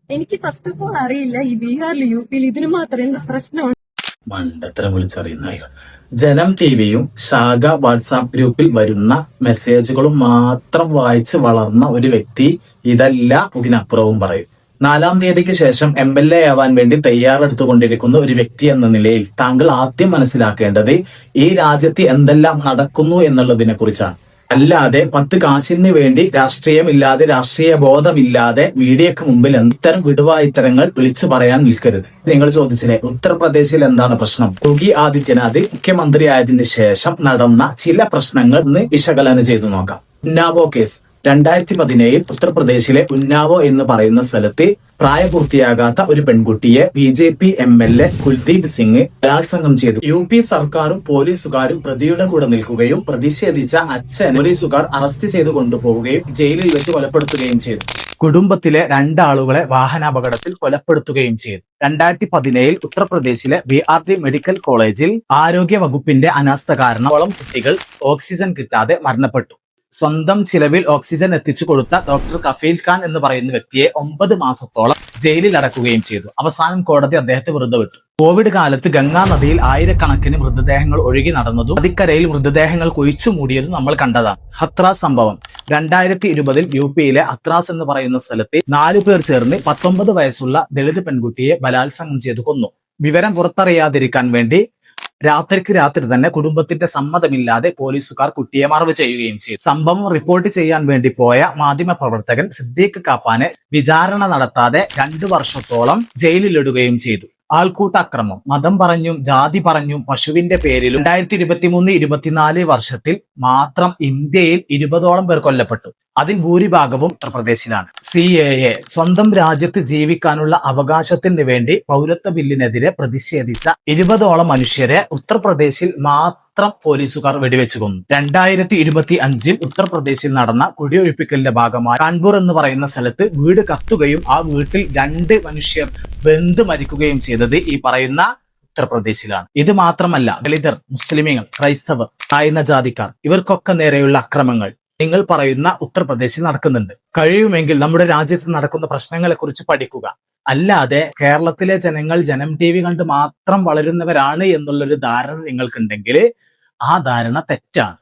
എനിക്ക് first of all അറിയില്ല ഈ ബീഹാറിൽ യു.പിയിൽ ഇതിന് മാത്രം എന്താ പ്രശ്നമാണ്. മണ്ടത്തരം വിളിച്ചറിയുന്ന അയാൾ. ജനം ടിവിയും ശാഖ വാട്സാപ്പ് ഗ്രൂപ്പിൽ വരുന്ന മെസ്സേജുകളും മാത്രം വായിച്ച് വളർന്ന ഒരു വ്യക്തി ഇതല്ല ഇതിനപ്പുറവും പറയും. 4-ാം തീയതിക്ക് ശേഷം MLA ആവാൻ വേണ്ടി തയ്യാറെടുത്തുകൊണ്ടിരിക്കുന്ന ഒരു വ്യക്തി എന്ന നിലയിൽ താങ്കൾ ആദ്യം മനസ്സിലാക്കേണ്ടത് ഈ രാജ്യത്ത് എന്തെല്ലാം നടക്കുന്നു എന്നുള്ളതിനെ കുറിച്ചാണ്. അല്ലാതെ 10 കാശിന് വേണ്ടി രാഷ്ട്രീയമില്ലാതെ രാഷ്ട്രീയ ബോധമില്ലാതെ മീഡിയക്ക് മുമ്പിൽ ഇത്തരം വിടുവായിത്തരങ്ങൾ വിളിച്ചു പറയാൻ നിൽക്കരുത്. നിങ്ങൾ ചോദിച്ചില്ലേ ഉത്തർപ്രദേശിൽ എന്താണ് പ്രശ്നം? യോഗി ആദിത്യനാഥ് മുഖ്യമന്ത്രിയായതിനു ശേഷം നടന്ന ചില പ്രശ്നങ്ങൾ ഇന്ന് വിശകലനം ചെയ്തു നോക്കാം. ഉന്നാവോ കേസ് 2017 ഉത്തർപ്രദേശിലെ ഉന്നാവോ എന്ന് പറയുന്ന സ്ഥലത്ത് പ്രായപൂർത്തിയാകാത്ത ഒരു പെൺകുട്ടിയെ BJP MLA കുൽദീപ് സിംഗ് ബലാത്സംഗം ചെയ്തു. UP സർക്കാരും പോലീസുകാരും പ്രതിയുടെ കൂടെ നിൽക്കുകയും പ്രതിഷേധിച്ച അച്ഛൻ പോലീസുകാർ അറസ്റ്റ് ചെയ്തു കൊണ്ടുപോവുകയും ജയിലിൽ വെച്ച് കൊലപ്പെടുത്തുകയും ചെയ്തു. കുടുംബത്തിലെ 2 ആളുകളെ വാഹനാപകടത്തിൽ കൊലപ്പെടുത്തുകയും ചെയ്തു. 2017 ഉത്തർപ്രദേശിലെ BRT മെഡിക്കൽ കോളേജിൽ ആരോഗ്യ വകുപ്പിന്റെ അനാസ്ഥ കാരണം കുട്ടികൾ ഓക്സിജൻ കിട്ടാതെ മരണപ്പെട്ടു. സ്വന്തം ചിലവിൽ ഓക്സിജൻ എത്തിച്ചു കൊടുത്ത ഡോക്ടർ കഫീൽ ഖാൻ എന്ന് പറയുന്ന വ്യക്തിയെ 9 മാസത്തോളം ജയിലിൽ അടക്കുകയും ചെയ്തു. അവസാനം കോടതി അദ്ദേഹത്തെ വെറുതെ വിട്ടു. കോവിഡ് കാലത്ത് ഗംഗാ നദിയിൽ ആയിരക്കണക്കിന് മൃതദേഹങ്ങൾ ഒഴുകി നടന്നതും നദിക്കരയിൽ മൃതദേഹങ്ങൾ കുഴിച്ചു മൂടിയതും നമ്മൾ കണ്ടതാണ്. ഹത്രാസ് സംഭവം 2020 UPയിലെ ഹത്രാസ് എന്ന് പറയുന്ന സ്ഥലത്ത് 4 പേർ ചേർന്ന് 19 വയസ്സുള്ള ദളിത് പെൺകുട്ടിയെ ബലാത്സംഗം ചെയ്തു കൊന്നു. വിവരം പുറത്തറിയാതിരിക്കാൻ വേണ്ടി രാത്രിക്ക് രാത്രി തന്നെ കുടുംബത്തിന്റെ സമ്മതമില്ലാതെ പോലീസുകാർ കുട്ടിയെ മറവ് ചെയ്യുകയും ചെയ്തു. സംഭവം റിപ്പോർട്ട് ചെയ്യാൻ വേണ്ടി പോയ മാധ്യമ പ്രവർത്തകൻ സിദ്ദീഖ് കാപ്പാനെ വിചാരണ നടത്താതെ 2 വർഷത്തോളം ജയിലിലിടുകയും ചെയ്തു. ആൾക്കൂട്ട അക്രമം മതം പറഞ്ഞും ജാതി പറഞ്ഞും പശുവിന്റെ പേരിലും 2023-24 വർഷത്തിൽ മാത്രം ഇന്ത്യയിൽ 20ഓളം പേർ കൊല്ലപ്പെട്ടു. അതിൽ ഭൂരിഭാഗവും ഉത്തർപ്രദേശിലാണ്. CAA സ്വന്തം രാജ്യത്ത് ജീവിക്കാനുള്ള അവകാശത്തിന് വേണ്ടി പൗരത്വ ബില്ലിനെതിരെ പ്രതിഷേധിച്ച 20ഓളം മനുഷ്യരെ ഉത്തർപ്രദേശിൽ മാത്രം പോലീസുകാർ വെടിവെച്ചു കൊന്നു. 2025 ഉത്തർപ്രദേശിൽ നടന്ന കുടിയൊഴിപ്പിക്കലിന്റെ ഭാഗമായി കാൺപൂർ എന്ന് പറയുന്ന സ്ഥലത്ത് വീട് കത്തുകയും ആ വീട്ടിൽ 2 മനുഷ്യർ വെന്ത് മരിക്കുകയും ചെയ്തത് ഈ പറയുന്ന ഉത്തർപ്രദേശിലാണ്. ഇത് മാത്രമല്ല ദളിതർ, മുസ്ലിമീങ്ങൾ, ക്രൈസ്തവർ, താഴ്ന്ന ജാതിക്കാർ ഇവർക്കൊക്കെ നേരെയുള്ള അക്രമങ്ങൾ നിങ്ങൾ പറയുന്ന ഉത്തർപ്രദേശിൽ നടക്കുന്നുണ്ട്. കഴിയുമെങ്കിൽ നമ്മുടെ രാജ്യത്ത് നടക്കുന്ന പ്രശ്നങ്ങളെ കുറിച്ച് പഠിക്കുക. അല്ലാതെ കേരളത്തിലെ ജനങ്ങൾ ജനം TV കണ്ട് മാത്രം വളരുന്നവരാണ് എന്നുള്ളൊരു ധാരണ നിങ്ങൾക്കുണ്ടെങ്കിൽ ആ ധാരണ തെറ്റാണ്.